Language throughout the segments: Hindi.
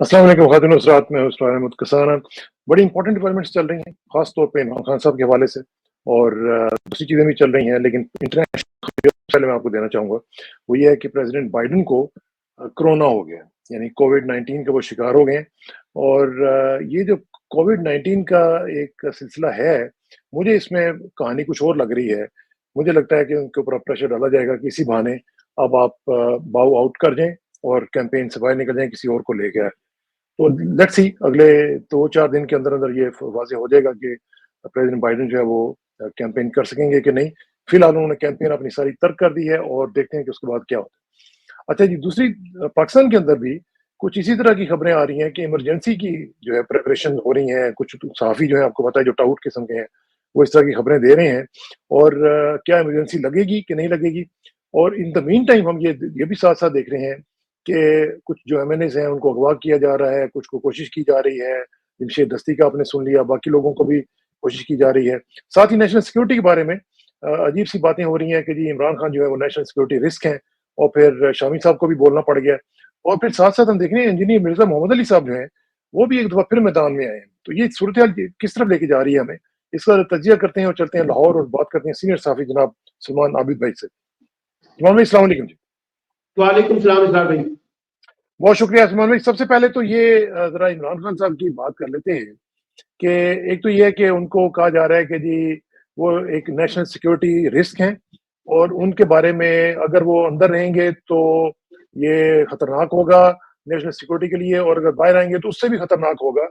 अस्सलाम वालेकुम ख़ातिन हज़रात, मैं उस्मान अहमद कसाना। बड़ी इंपॉर्टेंट डेवलपमेंट्स चल रही हैं, ख़ास तौर पे इमरान खान साहब के हवाले से और दूसरी चीज़ें भी चल रही हैं, लेकिन इंटरनेशनल खबर पहले मैं आपको देना चाहूँगा, वो ये है कि प्रेज़िडेंट बाइडेन को कोरोना हो गया, यानी कोविड-19 का वो शिकार हो गए हैं और ये जो कोविड-19 का एक सिलसिला है, मुझे इसमें कहानी कुछ और लग रही है। मुझे लगता है कि उनके ऊपर अब प्रेशर डाला जाएगा कि इसी बहाने अब आप बाउ आउट कर जाएँ और कैंपेन से बाहर निकल जाएँ, किसी और को लेके आएँ। तो लेट्स सी अगले 2-4 दिन के अंदर-अंदर ये वाज़ेह हो जाएगा कि प्रेज़िडेंट बाइडेन जो है वो कैंपेन कर सकेंगे कि नहीं। फिलहाल उन्होंने कैंपेन अपनी सारी तर्क कर दी है और देखते हैं कि उसके बाद क्या होता है। अच्छा जी, दूसरी पाकिस्तान के अंदर भी कुछ इसी तरह की खबरें आ रही हैं कि इमरजेंसी की जो है प्रिपरेशन हो रही हैं। कुछ सहाफ़ी जो है आपको पता है जो टाउट किस्म के हैं, वो इस तरह की खबरें दे रहे हैं और क्या इमरजेंसी लगेगी कि नहीं लगेगी? और इन द मीन टाइम हम ये भी साथ-साथ देख रहे हैं कि कुछ जो एमएनएज़ हैं उनको अगवा किया जा रहा है, कुछ को कोशिश की जा रही है। जमशेद दस्ती का आपने सुन लिया, बाकी लोगों को भी कोशिश की जा रही है। साथ ही नेशनल सिक्योरिटी के बारे में अजीब-सी बातें हो रही हैं कि जी इमरान खान जो है वो नेशनल सिक्योरिटी रिस्क हैं और फिर शामी साहब को भी बोलना पड़ गया। और फिर साथ-साथ हम देख रहे हैं इंजीनियर मिर्ज़ा मोहम्मद अली साहब जो हैं, वो भी एक दफ़ा फिर मैदान में आए हैं। तो ये सूरत-ए-हाल किस तरफ लेके जा रही है हमें? इसका तजिया करते हैं और चलते हैं लाहौर और बात करते हैं सीनियर सहाफ़ी जनाब सलमान आबिद भाई से। सलमान भाई अस्सलाम वालेकुम जी। वालेकुम सलाम इरशाद भाई। बहुत शुक्रिया सलमान भाई। सबसे पहले तो ये ज़रा इमरान खान साहब की बात कर लेते हैं कि एक तो ये है कि उनको कहा जा रहा है कि जी वो एक नेशनल सिक्योरिटी रिस्क हैं और उनके बारे में अगर वो अंदर रहेंगे तो ये खतरनाक होगा नेशनल सिक्योरिटी के लिए और अगर बाहर आएँगे तो उससे भी खतरनाक होगा।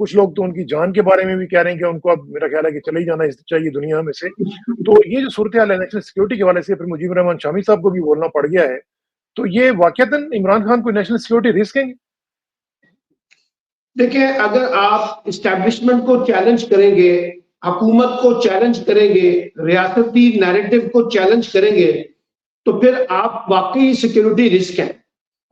कुछ लोग तो उनकी जान के बारे में भी कह रहे हैं कि उनको अब मेरा ख़्याल है कि चले ही जाना चाहिए दुनिया में से। तो ये जो सूरत-ए-हाल है नेशनल सिक्योरिटी के हवाले से फिर मुजीबर रहमान शामी साहब को भी बोलना पड़ गया है। तो ये वाक़ईतन इमरान खान कोई नेशनल सिक्योरिटी रिस्क है? देखिए, अगर आप एस्टैब्लिशमेंट को चैलेंज करेंगे, हुकूमत को चैलेंज करेंगे, रियासती नैरेटिव को चैलेंज करेंगे, तो फिर आप वाक़ई सिक्योरिटी रिस्क हैं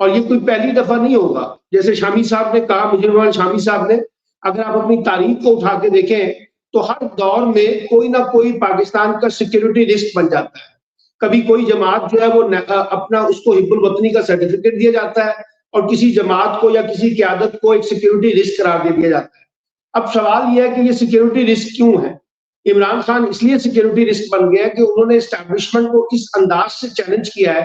और ये कोई पहली दफ़ा नहीं होगा। जैसे शामी साहब ने कहा, मुजीबर रहमान शामी साहब ने, अगर आप अपनी तारीख को उठा के देखें, तो हर दौर में कोई ना कोई पाकिस्तान का सिक्योरिटी रिस्क बन जाता है। कभी कोई जमात जो है वो अपना उसको हिब्बुल वतनी का सर्टिफिकेट दिया जाता है और किसी जमात को या किसी क़यादत को एक सिक्योरिटी रिस्क करार दे दिया जाता है। अब सवाल ये है कि ये सिक्योरिटी रिस्क क्यों है? इमरान खान इसलिए सिक्योरिटी रिस्क बन गया है कि उन्होंने एस्टैब्लिशमेंट को इस अंदाज से चैलेंज किया है,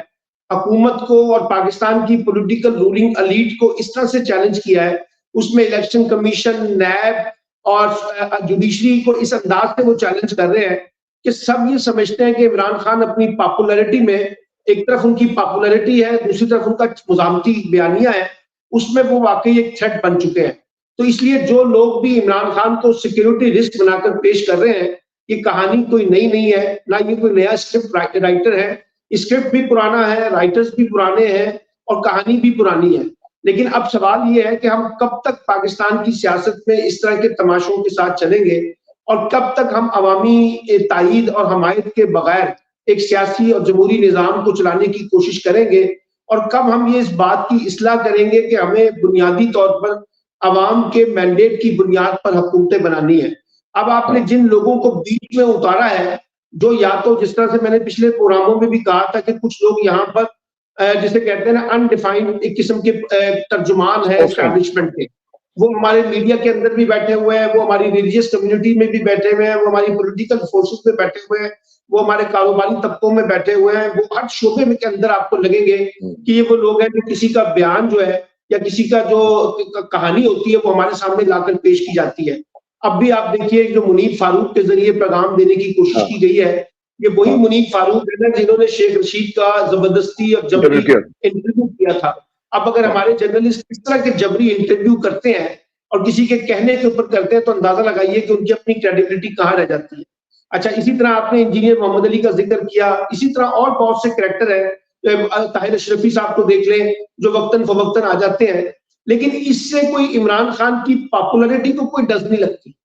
हुकूमत को और पाकिस्तान की पॉलिटिकल रूलिंग एलीट को इस तरह से चैलेंज किया है, उसमें इलेक्शन कमीशन, नैब और जुडिशरी को इस अंदाज से वो चैलेंज कर रहे हैं कि सब ये समझते हैं कि इमरान खान अपनी पॉपुलैरिटी में, एक तरफ उनकी पॉपुलैरिटी है, दूसरी तरफ उनका मुज़ामती बयानिया है, उसमें वो वाकई एक थ्रेट बन चुके हैं। तो इसलिए जो लोग भी इमरान खान को सिक्योरिटी रिस्क बनाकर पेश कर रहे हैं, ये कहानी कोई नई नहीं है, ना ये कोई नया स्क्रिप्ट राइटर है। स्क्रिप्ट भी पुराना है, राइटर्स भी पुराने हैं और कहानी भी पुरानी है। लेकिन अब सवाल ये है कि हम कब तक पाकिस्तान की सियासत में इस तरह के तमाशों के साथ चलेंगे और कब तक हम अवामी तायीद और हमायत के बगैर एक सियासी और जमहूरी निज़ाम को चलाने की कोशिश करेंगे और कब हम ये इस बात की इस्लाह करेंगे कि हमें बुनियादी तौर पर अवाम के मैंडेट की बुनियाद पर हुकूमतें बनानी है। अब आपने जिन लोगों को बीच में उतारा है, जो या तो जिस तरह से मैंने पिछले प्रोग्रामों में भी कहा था कि कुछ लोग यहाँ पर जिसे कहते हैं ना अनडिफाइंड एक किस्म के तर्जुमान है एस्टैब्लिशमेंट के, वो हमारे मीडिया के अंदर भी बैठे हुए हैं, वो हमारी रिलीजियस कम्युनिटी में भी बैठे हुए हैं, वो हमारी पॉलिटिकल फोर्सेस में बैठे हुए हैं, वो हमारे कारोबारी तबकों में बैठे हुए हैं, वो हर शोबे में के अंदर आपको लगेंगे कि ये वो लोग हैं जो किसी का बयान जो है या किसी का जो कहानी होती है वो हमारे सामने लाकर पेश की जाती है। अब भी आप देखिए जो मुनीब फारूक के जरिए पैगाम देने की कोशिश की गई है, ये वही मुनीब फारूक है ना जिन्होंने शेख रशीद का जबरदस्ती और जबरी इंटरव्यू किया था। अब अगर हमारे जर्नलिस्ट इस तरह के जबरी इंटरव्यू करते हैं और किसी के कहने के ऊपर करते हैं तो अंदाजा लगाइए कि उनकी अपनी क्रेडिबिलिटी कहाँ रह जाती है। अच्छा, इसी तरह आपने इंजीनियर मोहम्मद अली का जिक्र किया, इसी तरह और बहुत से कैरेक्टर है, ताहिर अशरफी साहब को देख लें जो वक्तन फवक्तन आ जाते हैं, लेकिन इससे कोई इमरान खान की पॉपुलैरिटी को कोई डज नहीं लगती,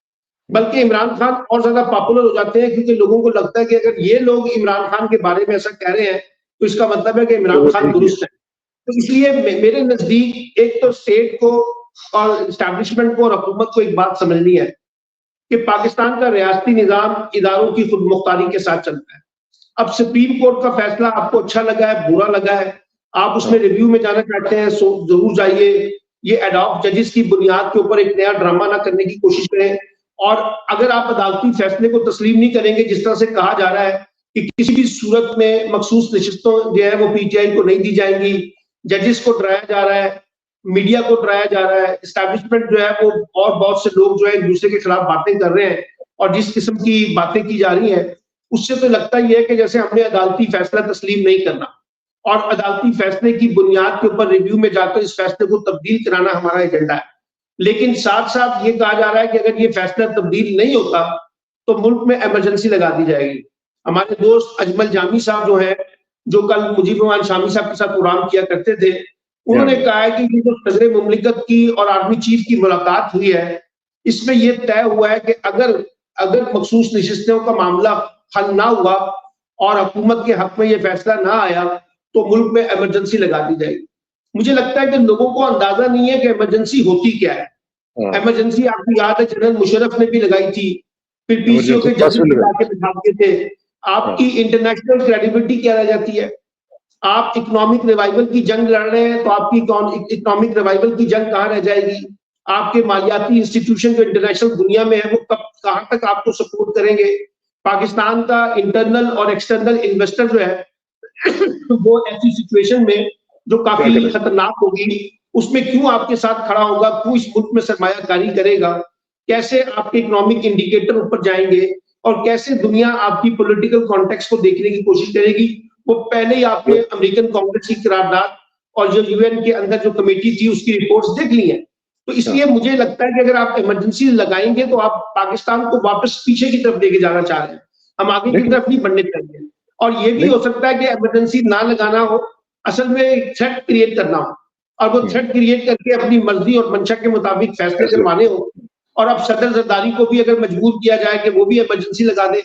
बल्कि इमरान खान और ज्यादा पॉपुलर हो जाते हैं क्योंकि लोगों को लगता है कि अगर ये लोग इमरान खान के बारे में ऐसा कह रहे हैं तो इसका मतलब है कि इमरान खान दुरुस्त है। तो इसलिए मेरे नजदीक एक तो स्टेट को और एस्टैब्लिशमेंट को और हुकूमत को एक बात समझनी है कि पाकिस्तान का रियासती निजाम इदारों की खुद मुख्तारी के साथ चलता है। अब सुप्रीम कोर्ट का फैसला आपको अच्छा लगा है, बुरा लगा है, आप उसमें रिव्यू में जाना चाहते हैं, जरूर जाइए, ये एडॉक जजेस की बुनियाद के ऊपर एक नया ड्रामा ना करने की कोशिश करें। और अगर आप अदालती फैसले को तस्लीम नहीं करेंगे, जिस तरह से कहा जा रहा है कि किसी भी सूरत में मखसूस नशिस्तों जो है वो पीटीआई को नहीं दी जाएंगी, जजेस को डराया जा रहा है, मीडिया को डराया जा रहा है, एस्टैब्लिशमेंट जो है वो और बहुत से लोग जो है एक दूसरे के खिलाफ बातें कर रहे हैं, और जिस किस्म की बातें की जा रही हैं उससे तो लगता ही है कि जैसे हमने अदालती फैसला तस्लीम नहीं करना और अदालती फैसले की बुनियाद के ऊपर रिव्यू में जाकर इस फैसले को तब्दील कराना हमारा एजेंडा है। लेकिन साथ साथ ये कहा जा रहा है कि अगर ये फैसला तब्दील नहीं होता तो मुल्क में इमरजेंसी लगा दी जाएगी। हमारे दोस्त अजमल जामी साहब जो है, जो कल मुजीब रहमान शामी साहब के साथ प्रोग्राम किया करते थे, उन्होंने कहा है कि ये जो सदर मुमलिकत की और आर्मी चीफ की मुलाकात हुई है, इसमें यह तय हुआ है कि अगर मखसूस नशिस्तों का मामला हल ना हुआ और हुकूमत के हक में ये फैसला ना आया तो मुल्क में इमरजेंसी लगा दी जाएगी। मुझे लगता है कि लोगों को अंदाजा नहीं है कि इमरजेंसी होती क्या है। इमरजेंसी आपको याद है जनरल मुशर्रफ ने भी लगाई थी, फिर पीसीओ के जज के बिठा दिए थे। आपकी इंटरनेशनल क्रेडिबिलिटी क्या रह जाती है? आप इकोनॉमिक रिवाइवल की जंग लड़ रहे हैं तो आपकी इकोनॉमिक रिवाइवल की जंग कहाँ रह जाएगी? आपके मालियाती इंस्टीट्यूशन जो इंटरनेशनल दुनिया में है वो कब कहां तक आपको सपोर्ट करेंगे? पाकिस्तान का इंटरनल और एक्सटर्नल इन्वेस्टर जो है वो ऐसी सिचुएशन में जो काफी खतरनाक होगी, उसमें क्यों आपके साथ खड़ा होगा, क्यों इस मुल्क में सरमायाकारी करेगा, कैसे आपके इकोनॉमिक इंडिकेटर ऊपर जाएंगे और कैसे दुनिया आपकी पॉलिटिकल कॉन्टेक्स्ट को देखने की कोशिश करेगी। वो पहले ही आपने अमेरिकन कांग्रेस की करारदाद और जो यूएन के अंदर जो कमेटी थी उसकी रिपोर्ट्स देख ली है। तो इसलिए मुझे लगता है कि अगर आप इमरजेंसी लगाएंगे तो आप पाकिस्तान को वापस पीछे की तरफ लेके जाना चाह रहे हैं, हम आगे की तरफ नहीं बढ़ने चाहिए। और ये भी हो सकता है कि इमरजेंसी ना लगाना हो, असल में एक थ्रेट क्रिएट करना हो और वो थ्रेट क्रिएट करके अपनी मर्जी और मंशा के मुताबिक फैसले करवाने हो। और अब सदर जरदारी को भी अगर मजबूर किया जाए कि वो भी इमरजेंसी लगा दे,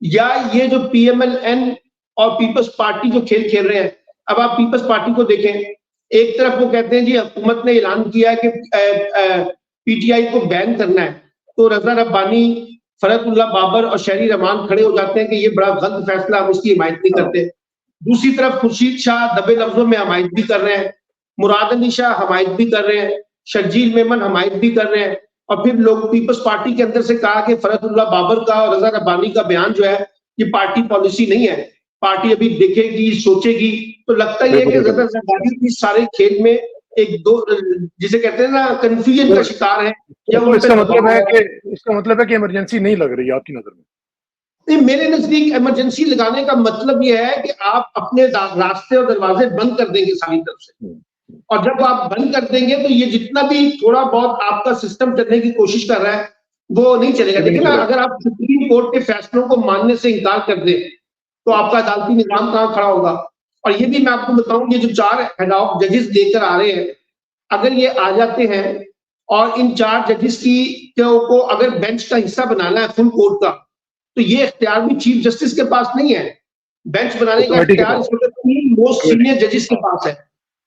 या ये जो पीएमएलएन और पीपल्स पार्टी जो खेल खेल रहे हैं। अब आप पीपल्स पार्टी को देखें, एक तरफ वो कहते हैं जी हुकूमत ने ऐलान किया है कि पीटीआई को बैन करना है, तो रजा रब्बानी, फरतुल्लाह बाबर और शहरी रहमान खड़े हो जाते हैं कि ये बड़ा गलत फैसला, हम उसकी हिमायत नहीं करते। दूसरी तरफ खुर्शीद शाह दबे लफ्जों में हमायत भी कर रहे हैं, मुराद अली शाह हमायत भी कर रहे हैं, शर्जील मेमन हमायत भी कर रहे हैं। और फिर लोग पीपल्स पार्टी के अंदर से कहा कि फरतुल्लाह बाबर का और रजा रब्बानी का बयान जो है ये पार्टी पॉलिसी नहीं है, पार्टी अभी देखेगी, सोचेगी। तो लगता ही है कि रजा रब्बानी भी सारे खेल में एक दो जिसे कहते हैं ना कंफ्यूजन का शिकार है। या तो इसका मतलब है कि इमरजेंसी नहीं लग रही आपकी नजर में? नहीं, मेरे नजदीक इमरजेंसी लगाने का मतलब यह है कि आप अपने रास्ते और दरवाजे बंद कर देंगे सारी तरफ से, और जब आप बंद कर देंगे तो ये जितना भी थोड़ा बहुत आपका सिस्टम चलने की कोशिश कर रहा है वो नहीं चलेगा। लेकिन अगर आप सुप्रीम कोर्ट के फैसलों को मानने से इनकार कर दें तो आपका अदालती निजाम कहाँ खड़ा होगा? और ये भी मैं आपको बताऊं, ये जो 4 हेड ऑफ जजेस लेकर आ रहे हैं, अगर ये आ जाते हैं और इन 4 जजेस को अगर बेंच का हिस्सा बनाना है फुल कोर्ट का, तो ये इख्तियार भी चीफ जस्टिस के पास नहीं है। बेंच बनाने का इख्तियार इस वक्त 3 मोस्ट सीनियर जजेस के पास है।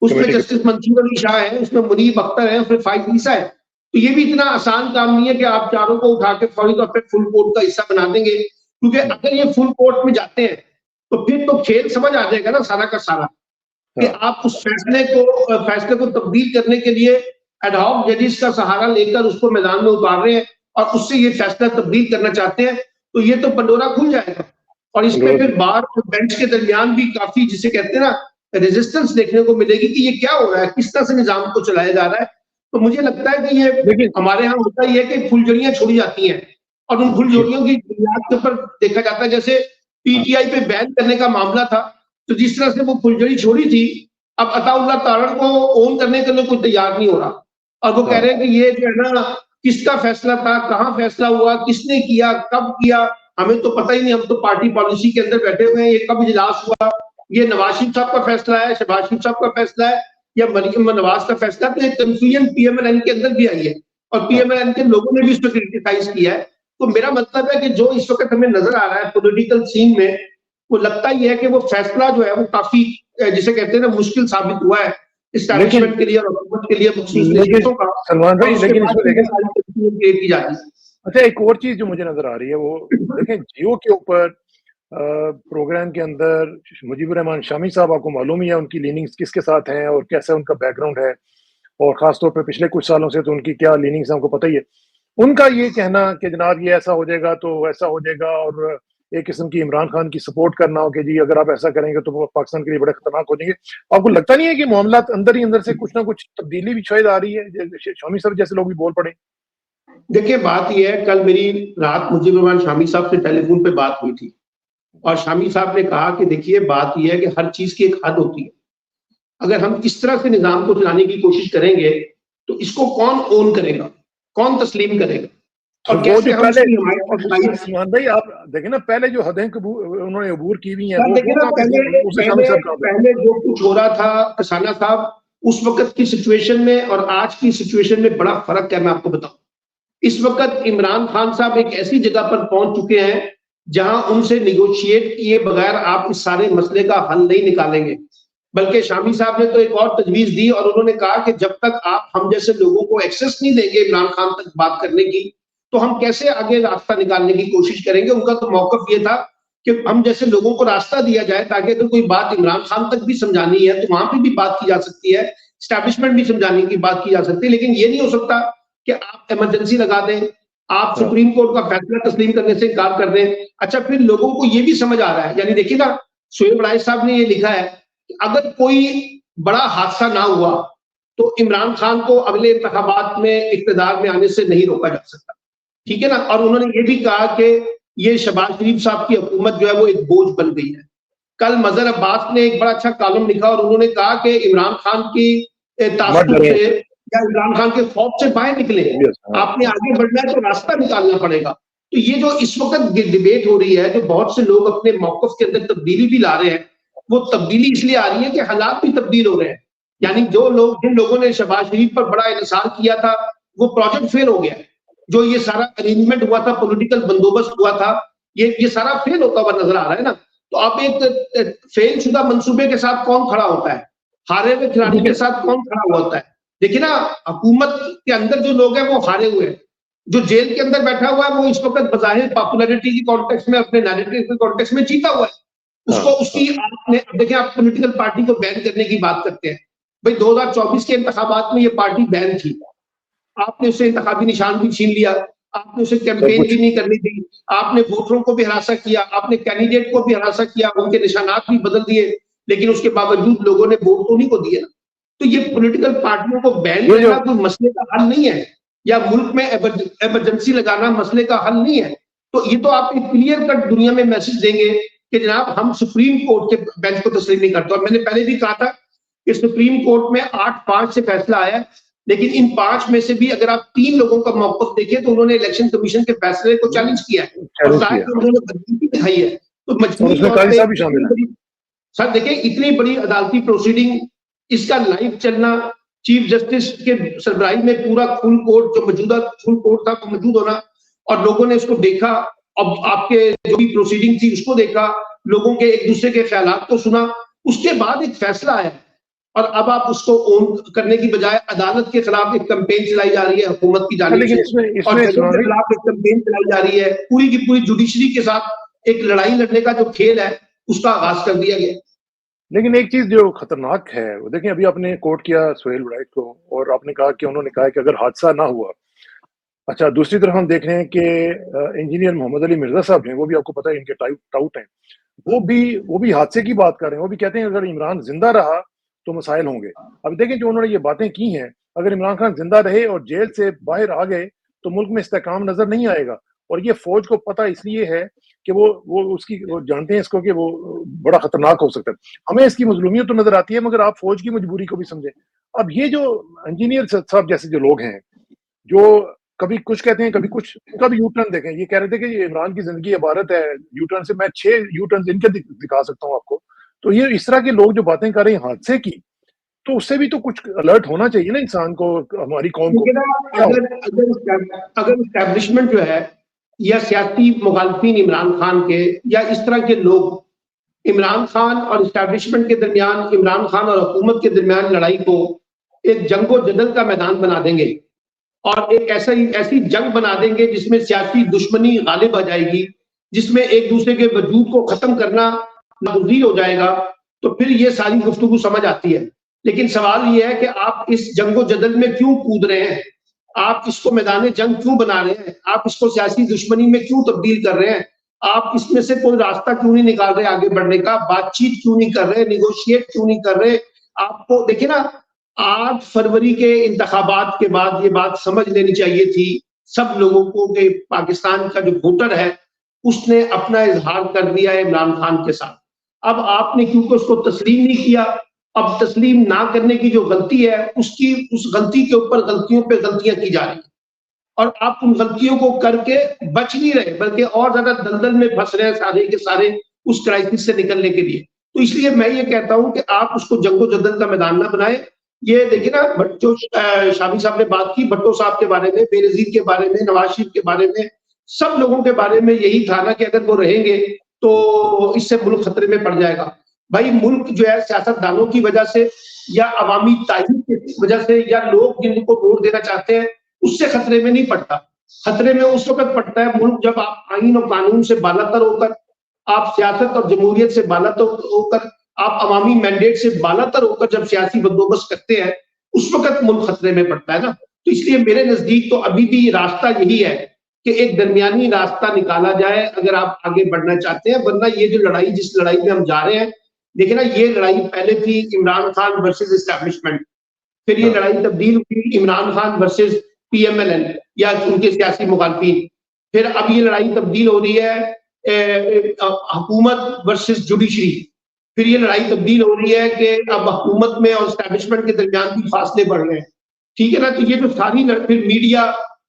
उसमें जस्टिस मंसूर अली शाह है, उसमें मुनीब अख्तर है, उसमें फाइज ईसा है। तो ये भी इतना आसान काम नहीं है कि आप चारों को उठा के फौरी तौर पर फुल कोर्ट का हिस्सा बना देंगे, क्योंकि अगर ये फुल कोर्ट में जाते हैं तो फिर तो खेल समझ आ जाएगा ना सारा का सारा, कि आप उस फैसले को तब्दील करने के लिए एड हॉक जजेस का सहारा लेकर उसको मैदान में उतार रहे हैं और उससे ये फैसला तब्दील करना चाहते हैं, तो ये तो पंडोरा खुल जाएगा। और इसमें फिर बार और बेंच के दरमियान भी काफी जिसे कहते हैं ना रेजिस्टेंस देखने को मिलेगी कि ये क्या हो रहा है, किस तरह से निजाम को चलाया जा रहा है। तो मुझे लगता है कि ये हमारे यहाँ होता ही है कि फुलझड़ियां छोड़ी जाती हैं और उन फुलझड़ियों की बुनियाद के ऊपर देखा जाता है। जैसे पीटीआई पे बैन करने का मामला था, तो जिस तरह से वो फुलझड़ी छोड़ी थी, अब अताउल्लाह तारण को ओन करने के लिए कोई तैयार नहीं हो रहा और वो कह रहे हैं कि ये जो है ना किसका फैसला था, कहाँ फैसला हुआ, किसने किया, कब किया, हमें तो पता ही नहीं, हम तो पार्टी पॉलिसी के अंदर बैठे हुए हैं, ये कब इजलास हुआ, ये नवाज शरीफ साहब का फैसला है, शहबाज शरीफ साहब का फैसला है या मरियम नवाज का फैसला। तो एक कंफ्यूजन पीएमएलएन के अंदर भी आई है और पीएमएलएन के लोगों ने भी इसको क्रिटिसाइज किया है। तो मेरा मतलब है कि जो इस वक्त हमें नजर आ रहा है पॉलिटिकल सीन में, वो लगता ही है कि वो फैसला जो है वो काफी जिसे कहते हैं ना मुश्किल साबित हुआ है एस्टैब्लिशमेंट के लिए और हुकूमत के लिए मखसूस नेतृत्वों का। सलमान भाई, लेकिन इसमें देखें की जाती है। अच्छा, एक और चीज जो मुझे नजर आ रही है वो देखें, जियो के ऊपर प्रोग्राम के अंदर मुजीब रहमान शामी साहब, आपको मालूम ही है उनकी लीनिंग्स किसके साथ हैं और कैसा उनका बैकग्राउंड है। और ख़ास तौर पे पिछले कुछ सालों से तो उनकी क्या लीनिंग्स है हमको पता ही है। उनका ये कहना कि जनाब ये ऐसा हो जाएगा तो वैसा हो जाएगा और एक किस्म की इमरान खान की सपोर्ट करना हो कि जी अगर आप ऐसा करेंगे तो वो पाकिस्तान के लिए बड़े खतरनाक हो जाएंगे। आपको लगता नहीं है कि मामला अंदर ही अंदर से कुछ ना कुछ तब्दीली भी शायद आ रही है, शामी साहब जैसे लोग भी बोल पड़े? देखिए बात यह है, कल मेरी रात मुजीबुर रहमान शामी साहब से टेलीफोन पे बात हुई थी और शामी साहब ने कहा कि देखिए बात यह है कि हर चीज की एक हद होती है। अगर हम इस तरह से निजाम को चलाने की कोशिश करेंगे तो इसको कौन ओन करेगा, कौन तस्लीम करेगा तो और वो कैसे जो हम पहले इसकी हिमायत। सलमान भाई आप देखें ना, पहले जो हदें उन्होंने अबूर की हुई हैं देखिए वो ना, कहाँ पे पहले थी? उसे शामी पहले साहब कहाँ पे? पहले जो कुछ हो रहा था कसाना साहब, उस वक्त की सिचुएशन में और आज की सिचुएशन में बड़ा फर्क है। मैं आपको बताऊं, इस वक्त इमरान खान साहब एक ऐसी जगह पर पहुंच चुके हैं जहां उनसे निगोशिएट किए बगैर आप इस सारे मसले का हल नहीं निकालेंगे। बल्कि शामी साहब ने तो एक और तजवीज दी और उन्होंने कहा कि जब तक आप हम जैसे लोगों को एक्सेस नहीं देंगे इमरान खान तक बात करने की, तो हम कैसे आगे रास्ता निकालने की कोशिश करेंगे। उनका तो मौकफ ये था कि हम जैसे लोगों को रास्ता दिया जाए ताकि अगर कोई बात इमरान खान तक भी समझानी है तो वहां पर भी बात की जा सकती है, स्टैब्लिशमेंट भी समझाने की बात की जा सकती है। लेकिन ये नहीं हो सकता कि आप इमरजेंसी लगा दें, आप हाँ। सुप्रीम कोर्ट का फैसला तस्लीम करने से इनकार कर दें। अच्छा, फिर लोगों को ये भी समझ आ रहा है, यानी देखिए ना, शोएब राय साहब ने ये लिखा है कि अगर कोई बड़ा हादसा ना हुआ तो इमरान खान को अगले इंतखाबात में इख्तिदार में आने से नहीं रोका जा सकता। ठीक है ना। और उन्होंने ये भी कहा कि ये शहबाज शरीफ साहब की हुकूमत जो है वो एक बोझ बन गई है। कल मजहर अब्बास ने एक बड़ा अच्छा कॉलम लिखा और उन्होंने कहा कि इमरान खान की मत तासुब डरें। से या इमरान खान के खौफ से बाहर निकले, यस, हाँ, आपने हाँ। आगे बढ़ना है तो रास्ता निकालना पड़ेगा। तो ये जो इस वक्त डिबेट हो रही है, जो बहुत से लोग अपने मौकफ के अंदर तब्दीली भी ला रहे हैं, वो तब्दीली इसलिए आ रही है कि हालात भी तब्दील हो रहे हैं। यानी जो लोग, जिन लोगों ने शहबाज शरीफ पर बड़ा इंतजार किया था, वो प्रोजेक्ट फेल हो गया। जो ये सारा अरेंजमेंट हुआ था, पॉलिटिकल बंदोबस्त हुआ था, ये सारा फेल होता हुआ नजर आ रहा है ना। तो आप एक फेल शुदा मंसूबे के साथ कौन खड़ा होता है, हारे हुए खिलाड़ी के साथ कौन खड़ा हुआ होता है? देखिए ना, हुकूमत के अंदर जो लोग हैं वो हारे हुए हैं। जो जेल के अंदर बैठा हुआ है वो इस वक्त बज़ाहिर पॉपुलैरिटी की कॉन्टेक्स्ट में, अपने नैरेटिव के कॉन्टेक्स्ट में जीता हुआ है। हाँ, उसको हाँ। उसकी आपने देखिए, आप पॉलिटिकल पार्टी को बैन करने की बात करते हैं। भाई 2024 के इंतखाबात में ये पार्टी बैन थी, आपने उसे इंतखाबी निशान भी छीन लिया, आपने उसे सब कैंपेन कुछ। भी नहीं करने दी, आपने वोटरों को भी हरासा किया, आपने कैंडिडेट को भी हरासा किया, उनके निशानात भी बदल दिए, लेकिन उसके बावजूद लोगों ने वोट तो नहीं को दिए ना। तो ये पॉलिटिकल पार्टियों को बैन ये जो करना कोई मसले का हल नहीं है, या मुल्क में इमरजेंसी लगाना मसले का हल नहीं है। तो ये तो आप एक क्लियर कट दुनिया में मैसेज देंगे कि जनाब हम सुप्रीम कोर्ट के बेंच को तस्लीम नहीं करते। और मैंने पहले भी कहा था कि सुप्रीम कोर्ट में 8-5 से फैसला आया है, लेकिन इन 5 में से भी अगर आप 3 लोगों का मौक़िफ़ देखें तो उन्होंने इलेक्शन कमीशन के फैसले को चैलेंज किया है और चैलेंज किया, ज़ाहिर हाँ। उन्होंने मजबूती दिखाई है। तो और मजबूरी उसमें तौर काजी पे साहब भी शामिल हैं। सर देखिए, इतनी बड़ी अदालती प्रोसीडिंग, इसका लाइव चलना, चीफ जस्टिस के सरबराही में पूरा फुल कोर्ट, जो मौजूदा फुल कोर्ट था, वो मौजूद होना और लोगों ने इसको देखा। अब आपके जो भी प्रोसीडिंग थी उसको देखा, लोगों के एक दूसरे के ख्यालात को सुना, उसके बाद एक फैसला आया और अब आप उसको ओन करने की बजाय अदालत के खिलाफ एक कैंपेन चलाई जा रही है हुकूमत की जानिब लेकिन से, इसमें और इसमें जजों सलमान के भाई, खिलाफ एक कैंपेन चलाई जा रही है। पूरी की पूरी जुडिशरी के साथ एक लड़ाई लड़ने का जो खेल है उसका आगाज कर दिया गया। लेकिन एक चीज जो खतरनाक है वो देखें, अभी आपने कोट किया सुहेल राइट को और आपने कहा कि उन्होंने कहा कि अगर हादसा ना हुआ। अच्छा, दूसरी तरफ हम देख रहे हैं कि इंजीनियर मोहम्मद अली मिर्जा साहब हैं, वो भी आपको पता है इनके टाउट हैं। वो भी हादसे की बात कर रहे हैं। वो भी कहते हैं अगर इमरान जिंदा रहा तो मसाइल होंगे। अब देखें जो उन्होंने ये बातें की हैं, अगर इमरान खान जिंदा रहे और जेल से बाहर आ गए तो मुल्क में इस्तेकाम नजर नहीं आएगा। और ये फौज को पता इसलिए है कि वो जानते हैं इसको कि वो बड़ा खतरनाक हो सकता है। हमें इसकी मजलूमियत तो नजर आती है, मगर आप फौज की मजबूरी को भी समझें। अब ये जो इंजीनियर साहब जैसे जो लोग हैं, जो कभी कुछ कहते हैं, कभी कुछ, उनका भी यू टर्न देखें। ये कह रहे थे कि ये इमरान की जिंदगी इबारत है यू टर्न से। मैं 6 यू टर्न इनके दिखा सकता हूँ आपको। तो ये इस तरह के लोग जो बातें कर रहे हैं हादसे की, तो उससे भी तो कुछ अलर्ट होना चाहिए ना इंसान को, हमारी कौम को। क्या हो? अगर इस्टेब्लिशमेंट जो है या सियासी मुखालफिन इमरान खान के या इस तरह के लोग इमरान खान और इस्टेब्लिशमेंट के दरमियान, इमरान खान और हुकूमत के दरमियान लड़ाई को एक जंगो जदल का मैदान बना देंगे और एक ऐसी जंग बना देंगे जिसमें सियासी दुश्मनी गालिब आ जाएगी, जिसमें एक दूसरे के वजूद को खत्म करना नामुमकिन हो जाएगा, तो फिर ये सारी गुफ्तगू समझ आती है। लेकिन सवाल ये है कि आप इस जंगो-जदल में क्यों कूद रहे हैं? आप इसको मैदान जंग क्यों बना रहे हैं? आप इसको सियासी दुश्मनी में क्यों तब्दील कर रहे हैं? आप इसमें से कोई रास्ता क्यों नहीं निकाल रहे आगे बढ़ने का? बातचीत क्यों नहीं कर रहे? नेगोशिएट क्यों नहीं कर रहे? आपको देखिए ना, 8 फरवरी के इंतखाबात के बाद ये बात समझ लेनी चाहिए थी सब लोगों को कि पाकिस्तान का जो वोटर है, उसने अपना इज़हार कर दिया है इमरान खान के साथ। अब आपने क्योंकि उसको तस्लीम नहीं किया, अब तस्लीम ना करने की जो गलती है, उस गलती के ऊपर गलतियों पे गलतियां की जा रही हैं और आप उन गलतियों को करके बच नहीं रहे, बल्कि और ज्यादा दलदल में फंस रहे हैं सारे के सारे उस क्राइसिस से निकलने के लिए। तो इसलिए मैं ये कहता हूं कि आप उसको जंगो-जदल का मैदान ना बनाएं। ये देखिए ना, जो शामी साहब ने बात की भट्टो साहब के बारे में, बेनज़ीर के बारे में, नवाज शरीफ के बारे में, सब लोगों के बारे में यही था ना कि अगर वो रहेंगे तो इससे मुल्क खतरे में पड़ जाएगा। भाई मुल्क जो है सियासतदानों की वजह से या अवामी तारीफ की वजह से या लोग जिनको वोट देना चाहते हैं उससे खतरे में नहीं पड़ता। खतरे में उस वक्त पड़ता है मुल्क जब आप आईन और कानून से बालातर होकर, आप सियासत और जमहूरियत से बालातर होकर, आप अवामी मैंडेट से बालातर होकर जब सियासी बंदोबस्त करते हैं, उस वक्त मुल्क खतरे में पड़ता है ना। तो इसलिए मेरे नजदीक तो अभी भी रास्ता यही है कि एक दरमियानी रास्ता निकाला जाए अगर आप आगे बढ़ना चाहते हैं, वरना ये जो लड़ाई, जिस लड़ाई में हम जा रहे हैं, देखिए ना, ये लड़ाई पहले थी इमरान खान वर्सेस एस्टैब्लिशमेंट, फिर ये लड़ाई तब्दील हुई इमरान खान वर्सेस पीएमएलएन या उनके सियासी मुखालफिन, फिर अब ये लड़ाई तब्दील हो रही है हुकूमत वर्सेस जुडिशरी, फिर ये लड़ाई तब्दील हो रही है कि अब हुकूमत में और एस्टैब्लिशमेंट के दरमियान भी फासले बढ़ रहे हैं, ठीक है ना। तो ये जो सारी फिर मीडिया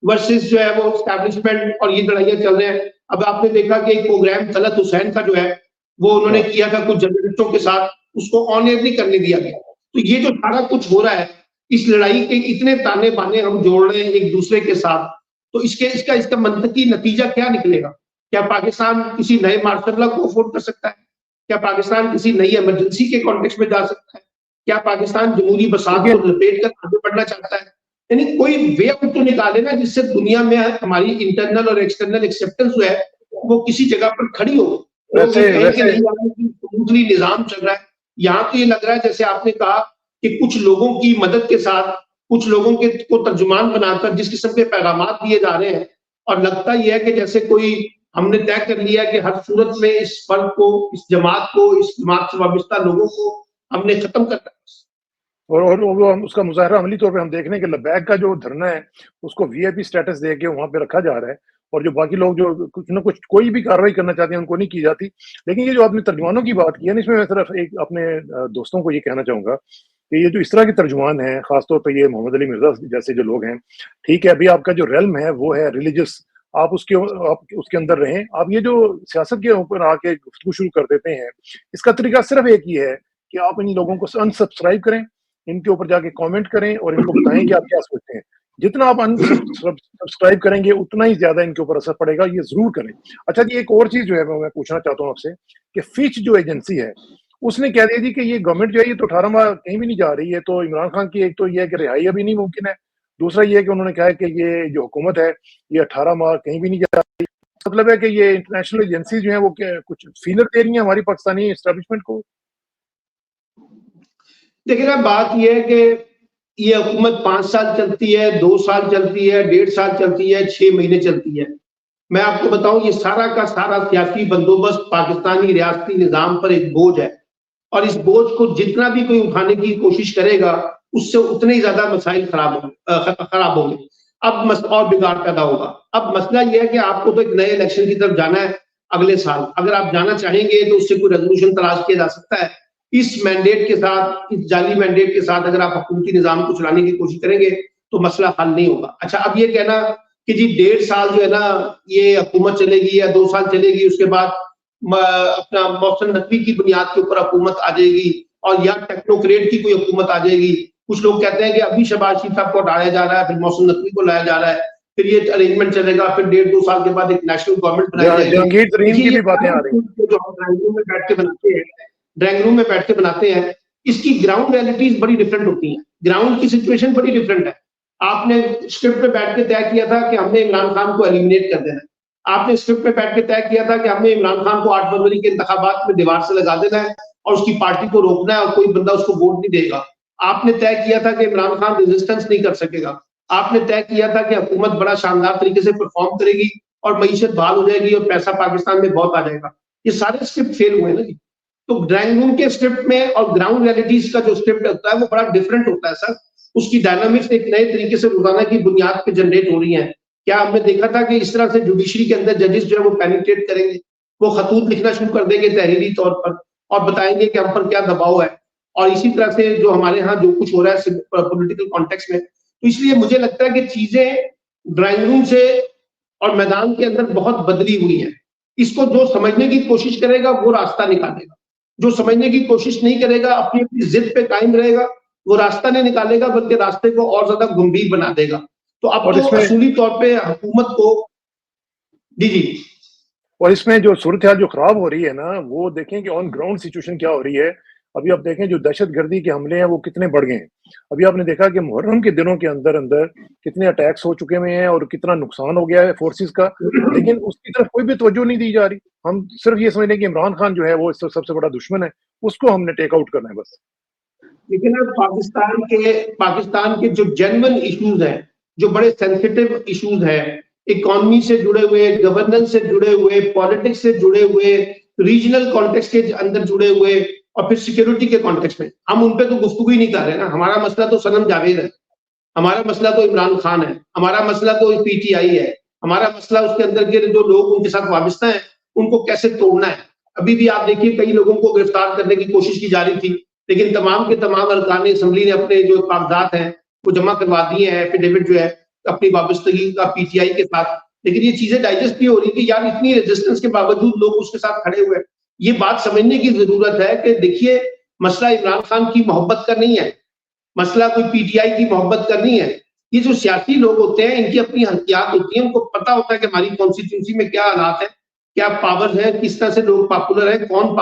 वर्सेस जो है वो एस्टैब्लिशमेंट और ये लड़ाइयां चल रहे हैं। अब आपने देखा कि एक प्रोग्राम तलत हुसैन का जो है वो उन्होंने किया था कुछ जर्नलिस्टों के साथ, उसको ऑन एयर नहीं करने दिया गया। तो ये जो सारा कुछ हो रहा है, इस लड़ाई के इतने ताने बाने हम जोड़ रहे हैं एक दूसरे के साथ, तो इसका मंतकी नतीजा क्या निकलेगा? क्या पाकिस्तान किसी नए मार्शल लॉ को अफोर्ड कर सकता है? क्या पाकिस्तान किसी नई इमरजेंसी के कॉन्टेक्स्ट में जा सकता है? क्या पाकिस्तान जमहूरी बसात को लपेट कर आगे बढ़ना चाहता है? यानी कोई वे आउट तो निकाले ना जिससे दुनिया में हमारी इंटरनल और एक्सटर्नल एक्सेप्टेंस जो है वो किसी जगह पर खड़ी हो। स्मूथली निजाम चल रहा है। यहाँ तो ये लग रहा है जैसे आपने कहा कि कुछ लोगों की मदद के साथ कुछ लोगों के को तर्जुमान बनाकर जिस किस्म के पैगामात दिए जा रहे हैं, और लगता यह है कि जैसे कोई हमने तय कर लिया कि हर सूरत में इस फर्द को, इस जमात से वाबस्ता लोगों को हमने खत्म करना है। और वो हम उसका मुजाहरा अमली तौर पे हम देखने के लबैक का जो धरना है उसको वीआईपी स्टेटस दे के वहां पे रखा जा रहा है, और जो बाकी लोग जो कुछ ना कुछ कोई भी कार्रवाई करना चाहते हैं उनको नहीं की जाती। लेकिन ये जो आपने तर्जुमानों की बात की है ना, इसमें मैं सिर्फ एक अपने दोस्तों को ये कहना चाहूंगा कि ये जो इस तरह के तर्जुमान हैं, खासतौर पर ये मोहम्मद अली मिर्जा जैसे जो लोग हैं, ठीक है, अभी आपका जो रेल्म है वो है रिलीजियस, आप उसके अंदर रहें। आप ये जो सियासत के ऊपर आके गुफ्तगू शुरू कर देते हैं, इसका तरीका सिर्फ एक ही है कि आप इन लोगों को अनसब्सक्राइब करें, इनके ऊपर जाके कमेंट करें और इनको बताएं कि आप क्या सोचते हैं। जितना आप अनसब्सक्राइब करेंगे उतना ही ज्यादा इनके ऊपर असर पड़ेगा, ये जरूर करें। अच्छा जी, एक और चीज जो है मैं पूछना चाहता हूँ आपसे कि फिच जो एजेंसी है उसने कह दिया थी कि ये गवर्नमेंट जो है ये तो 18 माह कहीं भी नहीं जा रही है, तो इमरान खान की एक तो ये है कि रिहाई अभी नहीं मुमकिन है, दूसरा ये है कि उन्होंने कहा है कि ये जो हुकूमत है ये 18 माह कहीं भी नहीं जा रही। मतलब है कि ये इंटरनेशनल एजेंसी जो है वो कुछ फीलर दे रही है हमारी पाकिस्तानी एस्टेब्लिशमेंट को। देखिए ना, बात यह है कि ये हुकूमत 5 साल चलती है, 2 साल चलती है, 1.5 साल चलती है, 6 महीने चलती है। मैं आपको बताऊं, ये सारा का सारा सियासी बंदोबस्त पाकिस्तानी रियासती निजाम पर एक बोझ है, और इस बोझ को जितना भी कोई उठाने की कोशिश करेगा उससे उतने ही ज्यादा मसाइल खराब होंगे। अब और बिगाड़ पैदा होगा। अब मसला यह है कि आपको तो एक नए इलेक्शन की तरफ जाना है अगले साल। अगर आप जाना चाहेंगे तो उससे कोई रेजोल्यूशन तलाश किया जा सकता है। इस मैंडेट के साथ, इस जाली मैंडेट के साथ अगर आप हुकूमती निजाम को चलाने की कोशिश करेंगे तो मसला हल नहीं होगा। अच्छा, अब ये कहना कि जी 1.5 साल जो है ना ये हुकूमत चलेगी या 2 साल चलेगी, उसके बाद अपना मौसम नकवी की बुनियाद के ऊपर हुकूमत आ जाएगी और या टेक्नोक्रेट की कोई हुकूमत आ जाएगी। कुछ लोग कहते हैं कि अभी शहबाज शरीफ साहब को हटाया जा रहा है, फिर मौसम नकवी को लाया जा रहा है, फिर ये अरेंजमेंट चलेगा, फिर 1.5-2 साल के बाद एक नेशनल गवर्नमेंट बनाई जाएगी। जहांगीर तरीन की भी बातें आ रही हैं जो हम ड्राइंग रूम में बैठ के बनाते हैं, ड्राइंग रूम में बैठ के बनाते हैं, इसकी ग्राउंड रियलिटीज बड़ी डिफरेंट होती हैं। ग्राउंड की सिचुएशन बड़ी डिफरेंट है। आपने स्क्रिप्ट पे बैठ के तय किया था कि हमने इमरान खान को एलिमिनेट कर देना है। आपने स्क्रिप्ट पे बैठ के तय किया था कि हमने इमरान खान को 8 फरवरी के इंतखाबात में दीवार से लगा देना है और उसकी पार्टी को रोकना है और कोई बंदा उसको वोट नहीं देगा। आपने तय किया था कि इमरान खान रेजिस्टेंस नहीं कर सकेगा, आपने तय किया था कि हुकूमत बड़ा शानदार तरीके से परफॉर्म करेगी और मईशत बहाल हो जाएगी और पैसा पाकिस्तान में बहुत आ जाएगा। ये सारे स्क्रिप्ट फेल हुए ना जी। तो ड्राइंग रूम के स्क्रिप्ट में और ग्राउंड रियलिटीज का जो स्क्रिप्ट होता है वो बड़ा डिफरेंट होता है सर। उसकी डायनामिक्स एक नए तरीके से रोजाना की बुनियाद पे जनरेट हो रही है। क्या हमने देखा था कि इस तरह से जुडिशरी के अंदर जजेस जो है वो पेनिट्रेट करेंगे, वो खतूत लिखना शुरू कर देंगे तहरीरी तौर पर और बताएंगे कि हम पर क्या दबाव है, और इसी तरह से जो हमारे यहाँ जो कुछ हो रहा है पॉलिटिकल कॉन्टेक्स्ट में। तो इसलिए मुझे लगता है कि चीजें ड्राइंग रूम से और मैदान के अंदर बहुत बदली हुई है। इसको जो समझने की कोशिश करेगा वो रास्ता निकालेगा, जो समझने की कोशिश नहीं करेगा, अपनी अपनी जिद पे कायम रहेगा, वो रास्ता नहीं निकालेगा बल्कि रास्ते को और ज्यादा गंभीर बना देगा। तो अब और तो इसमें असूली तौर पे हुकूमत को जी जी और इसमें जो सूरत हाल जो खराब हो रही है ना, वो देखें कि ऑन ग्राउंड सिचुएशन क्या हो रही है। अभी आप देखें जो दहशतगर्दी के हमले हैं वो कितने बढ़ गए हैं। अभी आपने देखा कि मुहर्रम के दिनों के अंदर अंदर कितने अटैक्स हो चुके हुए हैं और कितना नुकसान हो गया है फोर्सेस का, लेकिन उसकी तरफ कोई भी तवज्जो नहीं दी जा रही। हम सिर्फ ये समझ लें कि इमरान खान जो है वो इस सबसे बड़ा दुश्मन है, उसको हमने टेक आउट करना है बस। लेकिन अब पाकिस्तान के जो जेन्युइन इश्यूज हैं, जो बड़े सेंसिटिव इश्यूज हैं, इकोनॉमी से जुड़े हुए, गवर्नेंस से जुड़े हुए, पॉलिटिक्स से जुड़े हुए, रीजनल कॉन्टेक्स्ट के अंदर जुड़े हुए और फिर सिक्योरिटी के कॉन्टेक्स्ट में, हम उन पे तो गुफ्तगू ही नहीं कर रहे ना। हमारा मसला तो सनम जावेद है, हमारा मसला तो इमरान खान है, हमारा मसला तो पीटीआई है, हमारा मसला उसके अंदर के जो लोग उनके साथ वाबस्ता है उनको कैसे तोड़ना है। अभी भी आप देखिए कई लोगों को गिरफ्तार करने की कोशिश की जा रही थी, लेकिन तमाम के तमाम अरकान असम्बली ने अपने जो कागजात हैं वो जमा करवा दिए हैं, एफिडेविट जो है अपनी वाबस्तगी का पीटीआई के साथ। लेकिन ये चीजें डाइजेस्ट भी हो रही थी यार, इतनी रेजिस्टेंस के बावजूद लोग उसके साथ खड़े हुए। ये बात समझने की जरूरत है कि देखिए मसला इमरान खान की मोहब्बत का नहीं है, मसला कोई पीटीआई की मोहब्बत करनी है। ये जो सियासी लोग होते हैं इनकी अपनी हथियात होती है, उनको पता होता है कि हमारी कॉन्स्टिट्यूंसी में क्या हालात है, क्या पावर है, किस तरह से लोग पॉपुलर है, कौन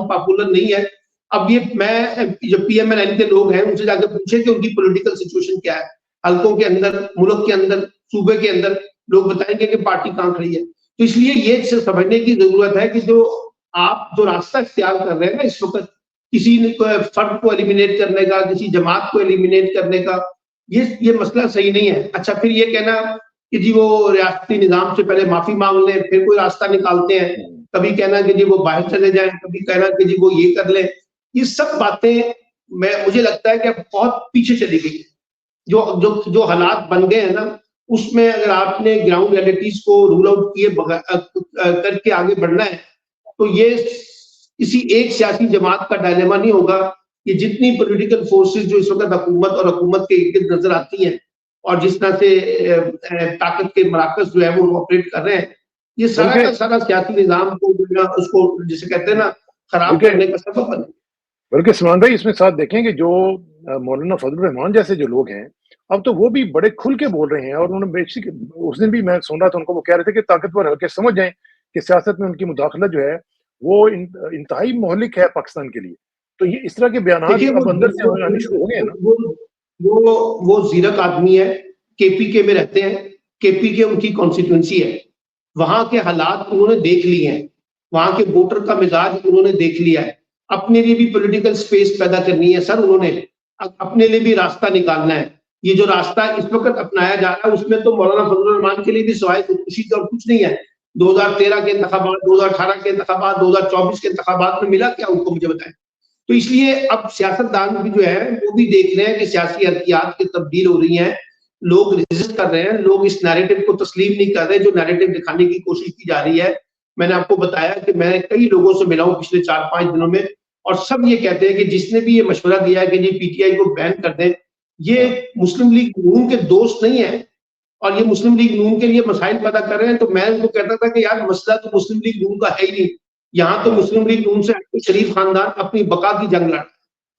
पॉपुलर नहीं है। अब ये मैं जो पीएमएल के लोग हैं उनसे जाकर पूछे कि उनकी पॉलिटिकल सिचुएशन क्या है, हल्कों के अंदर, मुल्क के अंदर, सूबे के अंदर, लोग बताएंगे कि पार्टी कहां खड़ी है। तो इसलिए ये समझने की जरूरत है कि जो आप जो रास्ता इख्तियार कर रहे हैं ना इस वक्त, किसी फर्द को एलिमिनेट करने का, किसी जमात को एलिमिनेट करने का, ये मसला सही नहीं है। अच्छा फिर ये कहना कि जी वो रियासती निजाम से पहले माफी मांग लें फिर कोई रास्ता निकालते हैं, कभी कहना कि जी वो बाहर चले जाएं, कभी कहना कि जी वो ये कर ले, ये सब बातें मुझे लगता है कि अब बहुत पीछे चली गई है। जो जो जो हालात बन गए हैं ना उसमें अगर आपने ग्राउंड रियलिटीज को रूल आउट किए करके आगे बढ़ना है तो ये किसी एक सियासी जमात का डायलेमा नहीं होगा कि जितनी पॉलिटिकल फोर्सेस जो इस वक्त हुकूमत और हुकूमत के इर्द नजर आती हैं और जिस तरह से ताकत के मराकज जो है वो ऑपरेट कर रहे हैं, ये सारा का सारा सियासी निजाम को जो है उसको जिसे कहते हैं ना खराब करने का सबब बने। बल्कि सलमान भाई इसमें साथ देखें कि जो मौलाना फजलुर रहमान जैसे जो लोग हैं, अब तो वो भी बड़े खुल के बोल रहे हैं। और उन्होंने बेसिक उस दिन भी मैं सुन रहा था उनको, वो कह रहे थे कि ताकतवर हल्के समझ जाएं कि सियासत में उनकी मुदाखलत जो है वो इंतहाई मोहलिक है पाकिस्तान के लिए। तो ये इस तरह के बयान अब अंदर से आने शुरू हो गए हैं ना। वो जीरक आदमी है, केपीके में रहते हैं, केपीके उनकी कॉन्स्टिट्यूंसी है, वहां के हालात उन्होंने देख लिए हैं, वहां के वोटर का मिजाज उन्होंने देख लिया है। अपने लिए भी पॉलिटिकल स्पेस पैदा करनी है सर, उन्होंने अपने लिए भी रास्ता निकालना है। ये जो रास्ता इस वक्त अपनाया जा रहा है उसमें तो मौलाना फजलुर रहमान के लिए भी सिवाय खुदकुशी का और कुछ नहीं है। 2013 के इंतखाबात, 2018 के इंतखाबात, 2024 के इंतखाबात में मिला क्या उनको, मुझे बताएं। तो इसलिए अब सियासतदान भी जो है वो भी देख रहे हैं कि सियासी हरकियात की तब्दील हो रही हैं, लोग रेजिस्ट कर रहे हैं, लोग इस नैरेटिव को तस्लीम नहीं कर रहे जो नैरेटिव दिखाने की कोशिश की जा रही है। मैंने आपको बताया कि मैं कई लोगों से मिला हूं पिछले 4-5 दिनों में और सब ये कहते हैं कि जिसने भी ये मशवरा दिया है कि जी पीटीआई को बैन कर दें, ये मुस्लिम लीग नून के दोस्त नहीं है और ये मुस्लिम लीग नून के लिए मसाइल पैदा कर रहे हैं। तो मैं उनको कहता था कि यार मसला तो मुस्लिम लीग नून का है ही नहीं, यहाँ तो मुस्लिम लीग नून से शरीफ खानदान अपनी बका की जंग लड़,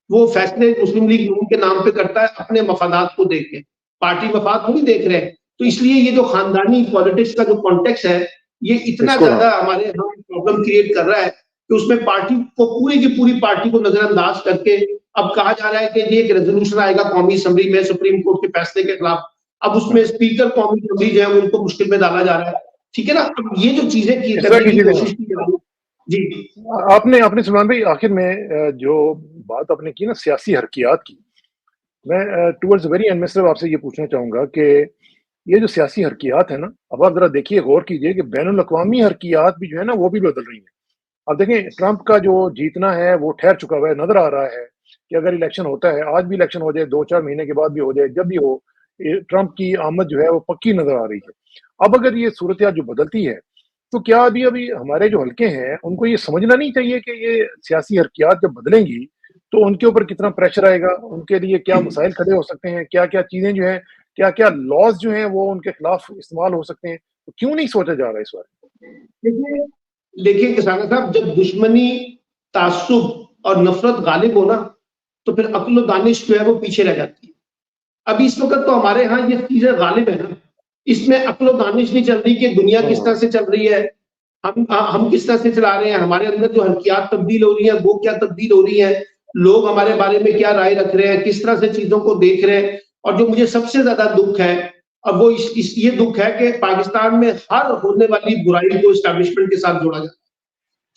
वो फैसले मुस्लिम लीग नून के नाम पे करता है अपने मफादात को देख के, पार्टी मफाद थोड़ी देख रहे हैं। तो इसलिए ये जो खानदानी पॉलिटिक्स का जो कॉन्टेक्स्ट है ये इतना ज्यादा हमारे यहाँ प्रॉब्लम क्रिएट कर रहा है कि उसमें पार्टी को, पूरी की पूरी पार्टी को नजरअंदाज करके अब कहा जा रहा है कि ये एक रेजोल्यूशन आएगा कौमी असेंबली में सुप्रीम कोर्ट के फैसले के खिलाफ, अब उसमें स्पीकर कौमी असेंबली जो है उनको मुश्किल में डाला जा रहा है। ठीक है ना, अब ये जो चीजें करने की कोशिश की जा रही है जी। आपने सलमान भाई आखिर में जो बात आपने की ना सियासी हरकियात की, मैं टुवर्ड्स वेरी एंड में सिर्फ आपसे ये पूछना चाहूँगा कि ये जो सियासी हरकियात है ना, अब आप ज़रा देखिए, गौर कीजिए कि बैनुल-अक़वामी हरकियात भी जो है ना, वो भी बदल रही हैं। अब देखें, ट्रंप का जो जीतना है वो ठहर चुका हुआ है, नज़र आ रहा है कि अगर इलेक्शन होता है, आज भी इलेक्शन हो जाए, 2-4 महीने के बाद भी हो जाए, जब भी हो, ये ट्रंप की आमद जो है वो पक्की नज़र आ रही है। अब अगर ये सूरत-हाल जो बदलती है, तो क्या अभी-अभी हमारे जो हलके हैं, उनको ये समझना नहीं चाहिए कि ये सियासी हरकियात जब बदलेंगी, तो उनके ऊपर कितना प्रेशर आएगा, उनके लिए क्या मसाइल खड़े हो सकते हैं, क्या-क्या चीज़ें जो हैं, क्या-क्या लॉज़ जो हैं वो उनके खिलाफ इस्तेमाल हो सकते हैं, तो क्यों नहीं सोचा जा रहा है इस बारे में? देखिए देखिए किसान साहब, जब दुश्मनी, ताज्जुब और नफरत गालिब हो ना, तो फिर अक्ल व दानिश जो है वो पीछे रह जाती है। अभी इस वक़्त तो हमारे यहाँ ये चीज़ें गालिब है ना, इसमें अक्ल व दानिश नहीं चल रही कि दुनिया किस तरह से चल रही है, हम किस तरह से चला रहे हैं, हमारे अंदर जो हरकियात तब्दील हो रही हैं, वो क्या तब्दील हो रही हैं, लोग हमारे बारे में क्या राय रख रहे हैं, किस तरह से चीज़ों को देख रहे हैं। और जो मुझे सबसे ज़्यादा दुःख है, और वो इस ये दुःख है कि पाकिस्तान में हर होने वाली बुराई को एस्टेब्लिशमेंट के साथ जोड़ा जाता है।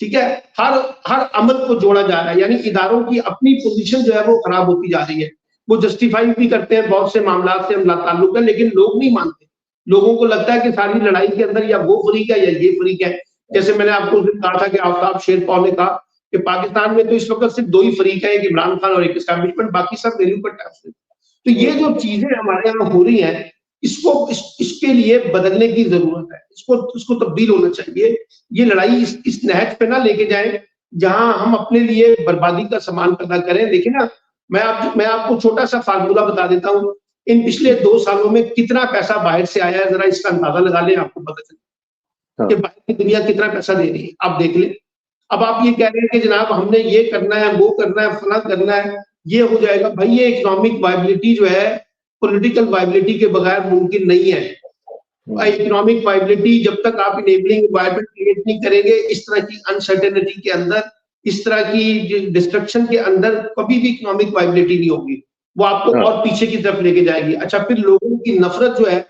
ठीक है? हर हर अमल को जोड़ा जा रहा है, यानी इदारों की अपनी पोजीशन जो है वो खराब होती जा रही है। वो जस्टिफाई भी करते हैं, बहुत से मामलात से हम ताल्लुक है, लेकिन लोग नहीं मानते। लोगों को लगता है कि सारी लड़ाई के अंदर या वो फरीक है या ये फरीक है। जैसे मैंने आपको उस दिन कहा था कि आफ्ताब शेरपॉ ने कहा कि पाकिस्तान में तो इस वक़्त सिर्फ 2 ही फरीक है, एक इमरान खान और एक एस्टेब्लिशमेंट, बाकी सब मेरे ऊपर टैक्स है। तो ये जो चीज़ें हमारे यहाँ हो रही हैं, इसके लिए बदलने की ज़रूरत है। इसको तब्दील होना चाहिए। ये लड़ाई इस नहज पे ना लेके जाएँ, जहाँ हम अपने लिए बर्बादी का सामान पैदा करें। देखिए ना, मैं आपको छोटा-सा फ़ॉर्मूला बता देता हूँ। इन पिछले 2 सालों में कितना पैसा बाहर से आया है, ज़रा इसका अंदाज़ा लगा लें, आपको पता चले हाँ, कि बाहर की दुनिया कितना पैसा दे रही है। आप देख लें। अब आप ये कह रहे हैं कि जनाब हमने ये करना है, वो करना है, फलाँ करना है, ये हो जाएगा। भाई ये इकोनॉमिक वायबिलिटी जो है, पॉलिटिकल वायबिलिटी के बगैर मुमकिन नहीं है। हुँ, इकोनॉमिक वायबिलिटी जब तक आप इनेबलिंग एनवायरनमेंट क्रिएट नहीं करेंगे, इस तरह की अनसर्टेनिटी के अंदर, इस तरह की डिस्ट्रक्शन के अंदर कभी भी इकोनॉमिक वायबिलिटी नहीं होगी। वो आपको हाँ, और पीछे की तरफ लेके जाएगी। अच्छा, फिर लोगों की नफरत जो है,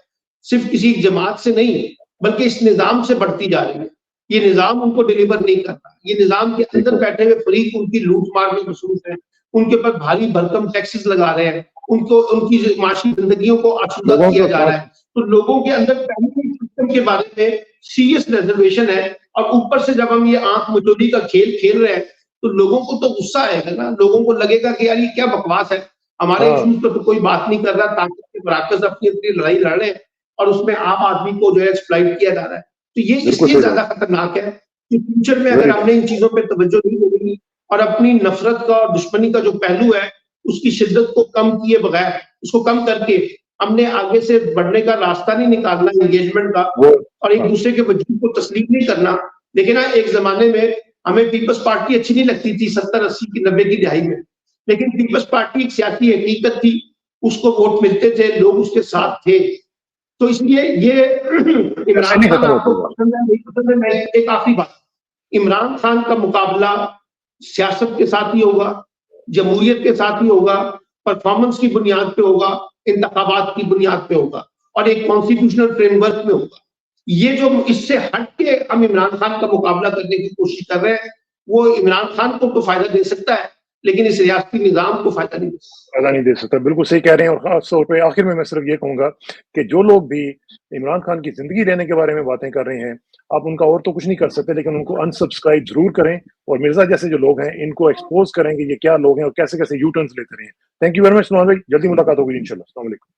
सिर्फ किसी जमात से नहीं, बल्कि इस निज़ाम से बढ़ती जा रही है। ये निज़ाम उनको डिलीवर नहीं करता। ये निज़ाम के ठीक अंदर है। बैठे हुए फरीक उनकी लूट-मार में मसरूफ हैं, उनके ऊपर भारी भरकम टैक्सेस लगा रहे हैं, उनको उनकी माशी ज़िंदगियों को आसूदा लोगों किया के जा रहा पास है। तो लोगों के अंदर पहले ही सिस्टम के बारे में सीरियस रिजर्वेशन है, और ऊपर से जब हम ये आंख मिचौली का खेल खेल रहे हैं, तो लोगों को तो गुस्सा आएगा ना। लोगों को लगेगा कि यार ये क्या बकवास है, हमारे हाँ, इश्यूज पे तो कोई बात नहीं कर रहा, ताकत के बराकस अपनी अपनी लड़ाई लड़ रहे हैं, और उसमें आम आदमी को जो है एक्सप्लॉइट किया जा रहा है। तो ये बिल्कुल इसलिए सही ज्यादा बात। खतरनाक है कि फ्यूचर में अगर वेरी हमने इन चीजों पर तवज्जो नहीं देगी और अपनी नफरत का और दुश्मनी का जो पहलू है उसकी शिद्दत को कम किए बगैर, उसको कम करके हमने आगे से बढ़ने का रास्ता नहीं निकालना एंगेजमेंट का, वो और एक हाँ, दूसरे के वजूद को तस्लीम नहीं करना। देखिए ना, एक जमाने में हमें पीपल्स पार्टी अच्छी नहीं लगती थी 70-80 की 90 की दहाई में, लेकिन पीपल्स पार्टी एक सियासी हकीकत थी, उसको वोट मिलते थे, लोग उसके साथ थे। तो इसलिए ये ऐसे इमरान नहीं खान खत्म आपको होती बात। पसंद है नहीं पसंद है, मैं एक आखिरी बात, इमरान खान का मुकाबला सियासत के साथ ही होगा, जमहूरियत के साथ ही होगा, परफॉर्मेंस की बुनियाद पे होगा, इंतखाबात की बुनियाद पे होगा, और एक कॉन्स्टिट्यूशनल फ्रेमवर्क में होगा। ये जो इससे हट के हम इमरान खान का मुकाबला करने की कोशिश कर रहे हैं, वो इमरान खान को तो फायदा दे सकता है, लेकिन इस रियासती निजाम को फायदा नहीं दे सकता। फ़ायदा नहीं दे सकता, बिल्कुल सही कह रहे हैं और ख़ास तौर पे आखिर में मैं सिर्फ़ ये कहूँगा कि जो लोग भी इमरान खान की ज़िंदगी लेने के बारे में बातें कर रहे हैं, आप उनका और तो कुछ नहीं कर सकते, लेकिन उनको अनसब्सक्राइब ज़रूर करें और मिर्ज़ा जैसे जो लोग हैं, इनको एक्सपोज़ करें कि ये क्या लोग हैं और कैसे-कैसे यू टर्न्स लेते रहे हैं। थैंक यू वेरी मच नवाज़ भाई, जल्दी मुलाकात होगी इंशाल्लाह। अस्सलाम वालेकुम।